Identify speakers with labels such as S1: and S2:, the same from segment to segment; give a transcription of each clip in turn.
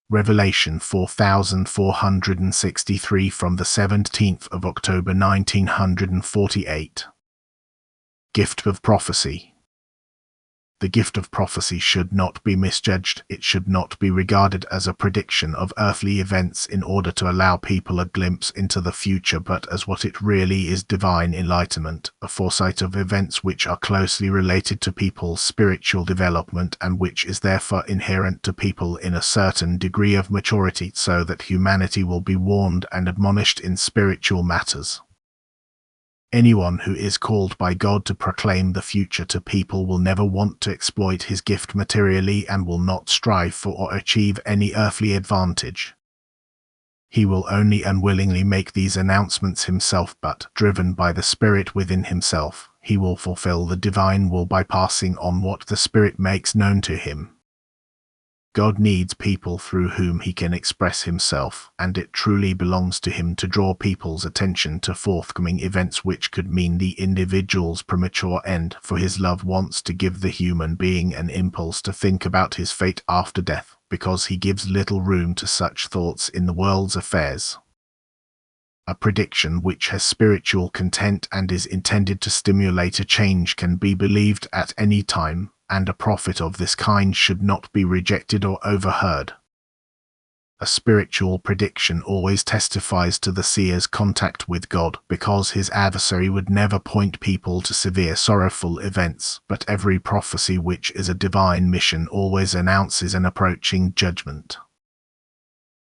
S1: Revelation 4463 from the 17th of October 1948. Gift of Prophecy. The gift of prophecy should not be misjudged. It should not be regarded as a prediction of earthly events in order to allow people a glimpse into the future, but as what it really is: divine enlightenment, a foresight of events which are closely related to people's spiritual development and which is therefore inherent to people in a certain degree of maturity, so that humanity will be warned and admonished in spiritual matters. Anyone who is called by God to proclaim the future to people will never want to exploit his gift materially and will not strive for or achieve any earthly advantage. He will only unwillingly make these announcements himself, but, driven by the Spirit within himself, he will fulfill the divine will by passing on what the Spirit makes known to him. God needs people through whom he can express himself, and it truly belongs to him to draw people's attention to forthcoming events which could mean the individual's premature end, for his love wants to give the human being an impulse to think about his fate after death, because he gives little room to such thoughts in the world's affairs. A prediction which has spiritual content and is intended to stimulate a change can be believed at any time, and a prophet of this kind should not be rejected or overheard. A spiritual prediction always testifies to the seer's contact with God, because his adversary would never point people to severe sorrowful events, but every prophecy which is a divine mission always announces an approaching judgment.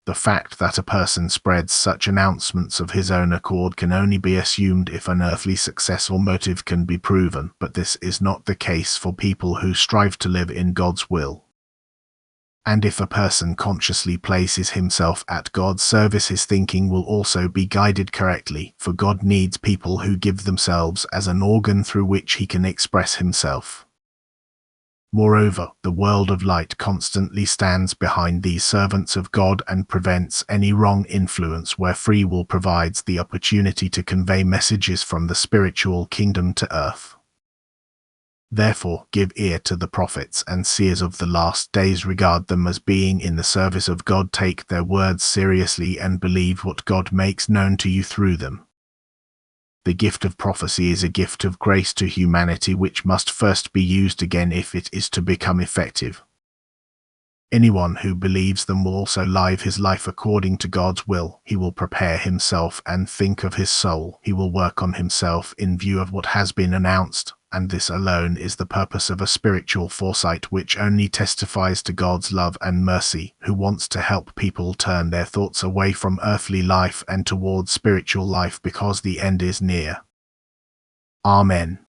S1: The fact that a person spreads such announcements of his own accord can only be assumed if an earthly successful motive can be proven, but this is not the case for people who strive to live in God's will. And if a person consciously places himself at God's service, his thinking will also be guided correctly, for God needs people who give themselves as an organ through which he can express himself. Moreover, the world of light constantly stands behind these servants of God and prevents any wrong influence where free will provides the opportunity to convey messages from the spiritual kingdom to earth. Therefore, give ear to the prophets and seers of the last days, regard them as being in the service of God, take their words seriously and believe what God makes known to you through them. The gift of prophecy is a gift of grace to humanity which must first be used again if it is to become effective. Anyone who believes them will also live his life according to God's will. He will prepare himself and think of his soul. He will work on himself in view of what has been announced, and this alone is the purpose of a spiritual foresight which only testifies to God's love and mercy, who wants to help people turn their thoughts away from earthly life and towards spiritual life because the end is near. Amen.